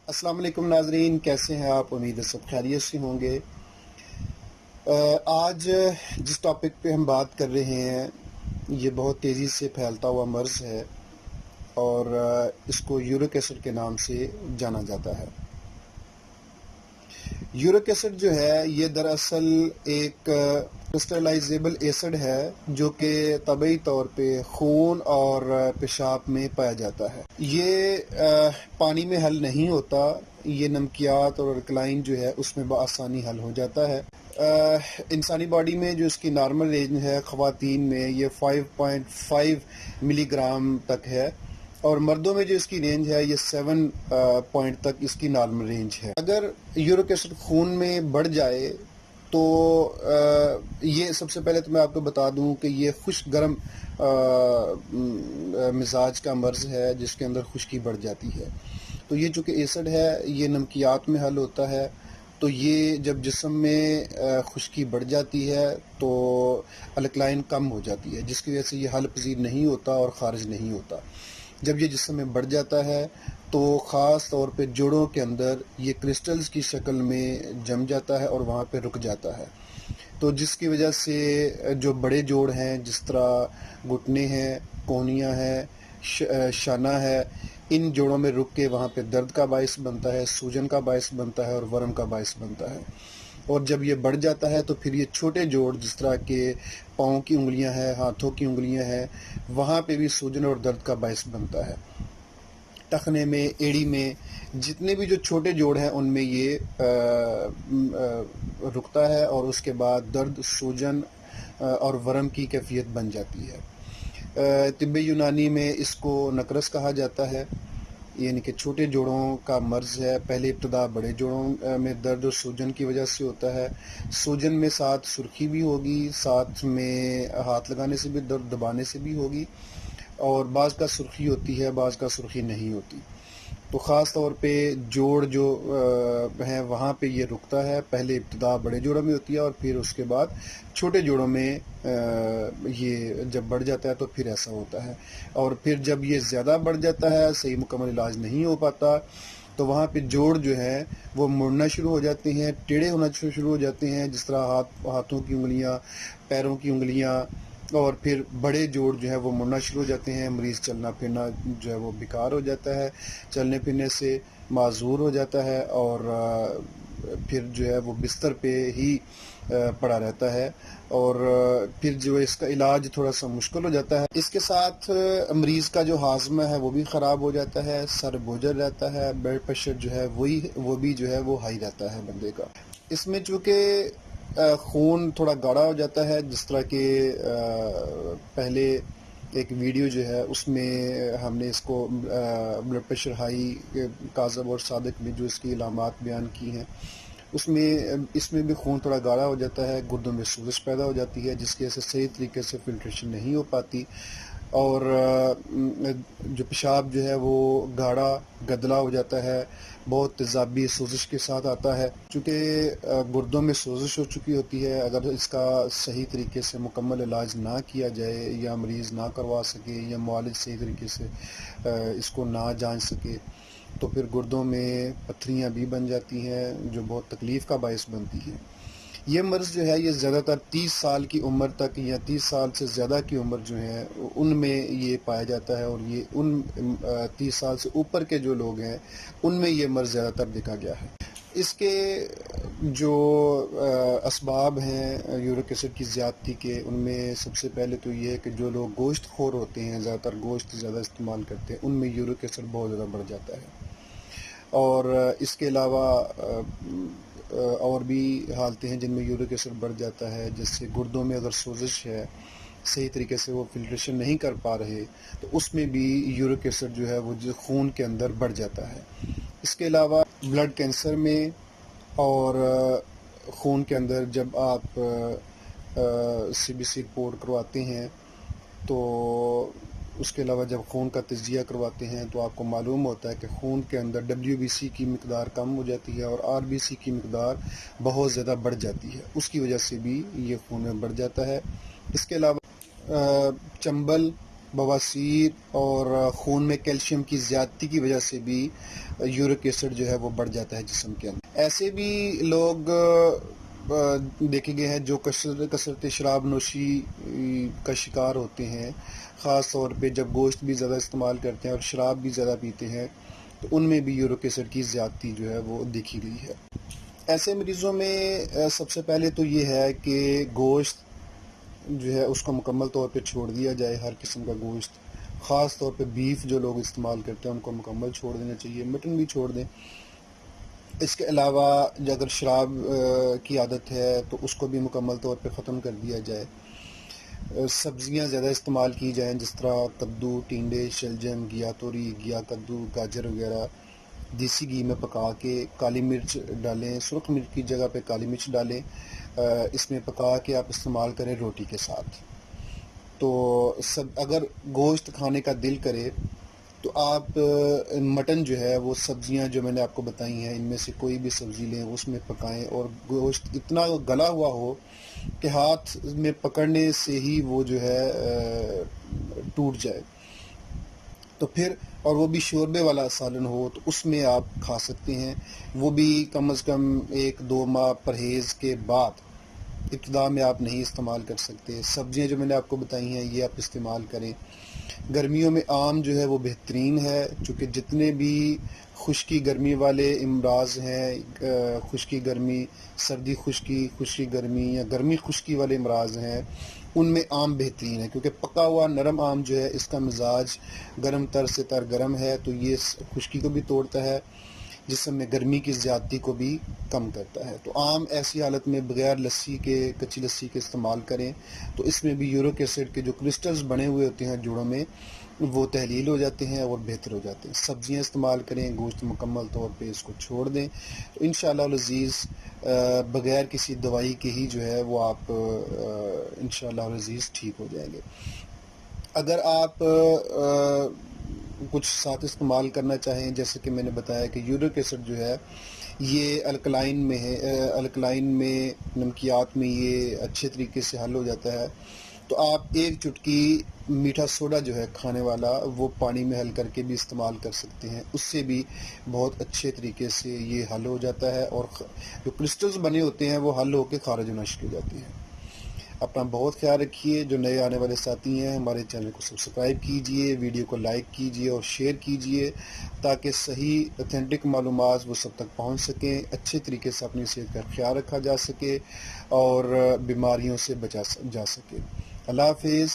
السلام علیکم ناظرین، کیسے ہیں آپ؟ امید ہے سب خیریت سے ہوں گے۔ آج جس ٹاپک پہ ہم بات کر رہے ہیں یہ بہت تیزی سے پھیلتا ہوا مرض ہے اور اس کو یورک ایسڈ کے نام سے جانا جاتا ہے۔ یورک ایسڈ جو ہے یہ دراصل ایک کرسٹلائزیبل ایسڈ ہے جو کہ طبعی طور پہ خون اور پیشاب میں پایا جاتا ہے۔ یہ پانی میں حل نہیں ہوتا، یہ نمکیات اور الکلائن جو ہے اس میں بآسانی حل ہو جاتا ہے۔ انسانی باڈی میں جو اس کی نارمل رینج ہے، خواتین میں یہ 5.5 ملی گرام تک ہے، اور مردوں میں جو اس کی رینج ہے یہ 7 پوائنٹ تک اس کی نارمل رینج ہے۔ اگر یورک ایسڈ خون میں بڑھ جائے تو یہ سب سے پہلے تو میں آپ کو بتا دوں کہ یہ خشک گرم مزاج کا مرض ہے جس کے اندر خشکی بڑھ جاتی ہے۔ تو یہ چونکہ ایسڈ ہے یہ نمکیات میں حل ہوتا ہے، تو یہ جب جسم میں خشکی بڑھ جاتی ہے تو الکلائن کم ہو جاتی ہے، جس کی وجہ سے یہ حل پذیر نہیں ہوتا اور خارج نہیں ہوتا۔ جب یہ جسم میں بڑھ جاتا ہے تو خاص طور پہ جوڑوں کے اندر یہ کرسٹلز کی شکل میں جم جاتا ہے اور وہاں پہ رک جاتا ہے، تو جس کی وجہ سے جو بڑے جوڑ ہیں جس طرح گھٹنے ہیں، کونیاں ہیں، شانہ ہے، ان جوڑوں میں رک کے وہاں پہ درد کا باعث بنتا ہے، سوجن کا باعث بنتا ہے اور ورم کا باعث بنتا ہے۔ اور جب یہ بڑھ جاتا ہے تو پھر یہ چھوٹے جوڑ جس طرح کے پاؤں کی انگلیاں ہیں، ہاتھوں کی انگلیاں ہیں، وہاں پہ بھی سوجن اور درد کا باعث بنتا ہے۔ ٹخنے میں، ایڑی میں، جتنے بھی جو چھوٹے جوڑ ہیں ان میں یہ رکتا ہے اور اس کے بعد درد، سوجن اور ورم کی کیفیت بن جاتی ہے۔ طب یونانی میں اس کو نقرس کہا جاتا ہے، یعنی کہ چھوٹے جوڑوں کا مرض ہے۔ پہلے ابتدا بڑے جوڑوں میں درد اور سوجن کی وجہ سے ہوتا ہے، سوجن میں ساتھ سرخی بھی ہوگی، ساتھ میں ہاتھ لگانے سے بھی، درد دبانے سے بھی ہوگی، اور بعض کا سرخی ہوتی ہے، بعض کا سرخی نہیں ہوتی۔ تو خاص طور پہ جوڑ جو ہیں وہاں پہ یہ رکتا ہے، پہلے ابتدا بڑے جوڑوں میں ہوتی ہے اور پھر اس کے بعد چھوٹے جوڑوں میں یہ جب بڑھ جاتا ہے تو پھر ایسا ہوتا ہے۔ اور پھر جب یہ زیادہ بڑھ جاتا ہے، صحیح مکمل علاج نہیں ہو پاتا، تو وہاں پہ جوڑ جو ہے وہ مڑنا شروع ہو جاتے ہیں، ٹیڑھے ہونا شروع ہو جاتے ہیں، جس طرح ہاتھوں کی انگلیاں، پیروں کی انگلیاں، اور پھر بڑے جوڑ جو ہے وہ مڑنا شروع ہو جاتے ہیں۔ مریض چلنا پھرنا جو ہے وہ بیکار ہو جاتا ہے، چلنے پھرنے سے معذور ہو جاتا ہے، اور پھر جو ہے وہ بستر پہ ہی پڑا رہتا ہے، اور پھر جو اس کا علاج تھوڑا سا مشکل ہو جاتا ہے۔ اس کے ساتھ مریض کا جو ہاضمہ ہے وہ بھی خراب ہو جاتا ہے، سر بوجھل رہتا ہے، بلڈ پریشر جو ہے وہ بھی جو ہے وہ ہائی رہتا ہے بندے کا۔ اس میں چونکہ خون تھوڑا گاڑھا ہو جاتا ہے، جس طرح کہ پہلے ایک ویڈیو جو ہے اس میں ہم نے اس کو بلڈ پریشر ہائی کاذب اور صادق میں جو اس کی علامات بیان کی ہیں، اس میں بھی خون تھوڑا گاڑھا ہو جاتا ہے، گردوں میں سوزش پیدا ہو جاتی ہے، جس کی وجہ سے صحیح طریقے سے فلٹریشن نہیں ہو پاتی، اور جو پیشاب جو ہے وہ گاڑھا گدلا ہو جاتا ہے، بہت تیزابی سوزش کے ساتھ آتا ہے۔ چونکہ گردوں میں سوزش ہو چکی ہوتی ہے، اگر اس کا صحیح طریقے سے مکمل علاج نہ کیا جائے یا مریض نہ کروا سکے یا معالج صحیح طریقے سے اس کو نہ جانچ سکے تو پھر گردوں میں پتھریاں بھی بن جاتی ہیں جو بہت تکلیف کا باعث بنتی ہیں۔ یہ مرض جو ہے یہ زیادہ تر 30 سال کی عمر تک یا 30 سال سے زیادہ کی عمر جو ہے ان میں یہ پایا جاتا ہے، اور یہ ان 30 سال سے اوپر کے جو لوگ ہیں ان میں یہ مرض زیادہ تر دیکھا گیا ہے۔ اس کے جو اسباب ہیں یورک ایسڈ کی زیادتی کے، ان میں سب سے پہلے تو یہ ہے کہ جو لوگ گوشت خور ہوتے ہیں، زیادہ تر گوشت زیادہ استعمال کرتے ہیں، ان میں یورک ایسڈ بہت زیادہ بڑھ جاتا ہے۔ اور اس کے علاوہ اور بھی حالتیں ہیں جن میں یورک ایسڈ بڑھ جاتا ہے، جیسے گردوں میں اگر سوزش ہے، صحیح طریقے سے وہ فلٹریشن نہیں کر پا رہے تو اس میں بھی یورک ایسڈ جو ہے وہ خون کے اندر بڑھ جاتا ہے۔ اس کے علاوہ بلڈ کینسر میں اور خون کے اندر جب آپ سی بی سی رپورٹ کرواتے ہیں تو اس کے علاوہ جب خون کا تجزیہ کرواتے ہیں تو آپ کو معلوم ہوتا ہے کہ خون کے اندر ڈبلیو بی سی کی مقدار کم ہو جاتی ہے اور آر بی سی کی مقدار بہت زیادہ بڑھ جاتی ہے، اس کی وجہ سے بھی یہ خون میں بڑھ جاتا ہے۔ اس کے علاوہ چنبل بواسیر اور خون میں کیلشیم کی زیادتی کی وجہ سے بھی یورک ایسڈ جو ہے وہ بڑھ جاتا ہے جسم کے اندر. ایسے بھی لوگ دیکھے گئے ہیں جو کثرت شراب نوشی کا شکار ہوتے ہیں، خاص طور پہ جب گوشت بھی زیادہ استعمال کرتے ہیں اور شراب بھی زیادہ پیتے ہیں، تو ان میں بھی یورک ایسڈ کی زیادتی جو ہے وہ دیکھی گئی ہے. ایسے مریضوں میں سب سے پہلے تو یہ ہے کہ گوشت جو ہے اس کو مکمل طور پہ چھوڑ دیا جائے. ہر قسم کا گوشت، خاص طور پہ بیف جو لوگ استعمال کرتے ہیں ان کو مکمل چھوڑ دینا چاہیے. مٹن بھی چھوڑ دیں. اس کے علاوہ اگر شراب کی عادت ہے تو اس کو بھی مکمل طور پہ ختم کر دیا جائے. سبزیاں زیادہ استعمال کی جائیں، جس طرح کدو، ٹینڈے، شلجم، گیا توری، گیا کدو، گاجر وغیرہ دیسی گھی میں پکا کے کالی مرچ ڈالیں. سرخ مرچ کی جگہ پہ کالی مرچ ڈالیں. اس میں پکا کے آپ استعمال کریں روٹی کے ساتھ. تو اگر گوشت کھانے کا دل کرے تو آپ مٹن جو ہے وہ سبزیاں جو میں نے آپ کو بتائی ہیں ان میں سے کوئی بھی سبزی لیں، اس میں پکائیں، اور گوشت اتنا گلا ہوا ہو کہ ہاتھ میں پکڑنے سے ہی وہ جو ہے ٹوٹ جائے. تو پھر اور وہ بھی شوربے والا سالن ہو تو اس میں آپ کھا سکتے ہیں. وہ بھی کم از کم 1-2 ماہ پرہیز کے بعد. ابتدا میں آپ نہیں استعمال کر سکتے. سبزیاں جو میں نے آپ کو بتائی ہیں یہ آپ استعمال کریں. گرمیوں میں آم جو ہے وہ بہترین ہے، چونکہ جتنے بھی خشکی گرمی والے امراض ہیں، خشکی گرمی، سردی خشکی گرمی یا گرمی خشکی والے امراض ہیں، ان میں آم بہترین ہے، کیونکہ پکا ہوا نرم آم جو ہے اس کا مزاج گرم تر سے تر گرم ہے، تو یہ خشکی کو بھی توڑتا ہے، جسم میں گرمی کی زیادتی کو بھی کم کرتا ہے. تو عام ایسی حالت میں بغیر لسی کے، کچی لسی کے استعمال کریں تو اس میں بھی یورک ایسڈ کے جو کرسٹلز بنے ہوئے ہوتے ہیں جوڑوں میں وہ تحلیل ہو جاتے ہیں اور بہتر ہو جاتے ہیں. سبزیاں استعمال کریں، گوشت مکمل طور پہ اس کو چھوڑ دیں تو انشاءاللہ العزیز بغیر کسی دوائی کے ہی جو ہے وہ آپ انشاءاللہ العزیز ٹھیک ہو جائیں گے. اگر آپ کچھ ساتھ استعمال کرنا چاہیں، جیسے کہ میں نے بتایا کہ یورک ایسڈ جو ہے یہ الکلائن میں ہے، الکلائن میں نمکیات میں یہ اچھے طریقے سے حل ہو جاتا ہے. تو آپ 1 چٹکی میٹھا سوڈا جو ہے کھانے والا وہ پانی میں حل کر کے بھی استعمال کر سکتے ہیں. اس سے بھی بہت اچھے طریقے سے یہ حل ہو جاتا ہے اور جو کرسٹلز بنے ہوتے ہیں وہ حل ہو کے خارج ہونا شروع ہو جاتے ہیں. اپنا بہت خیال رکھیے. جو نئے آنے والے ساتھی ہیں ہمارے چینل کو سبسکرائب کیجئے، ویڈیو کو لائک کیجئے اور شیئر کیجئے تاکہ صحیح اتھینٹک معلومات وہ سب تک پہنچ سکیں، اچھے طریقے سے اپنی صحت کا خیال رکھا جا سکے اور بیماریوں سے بچا جا سکے. اللہ حافظ.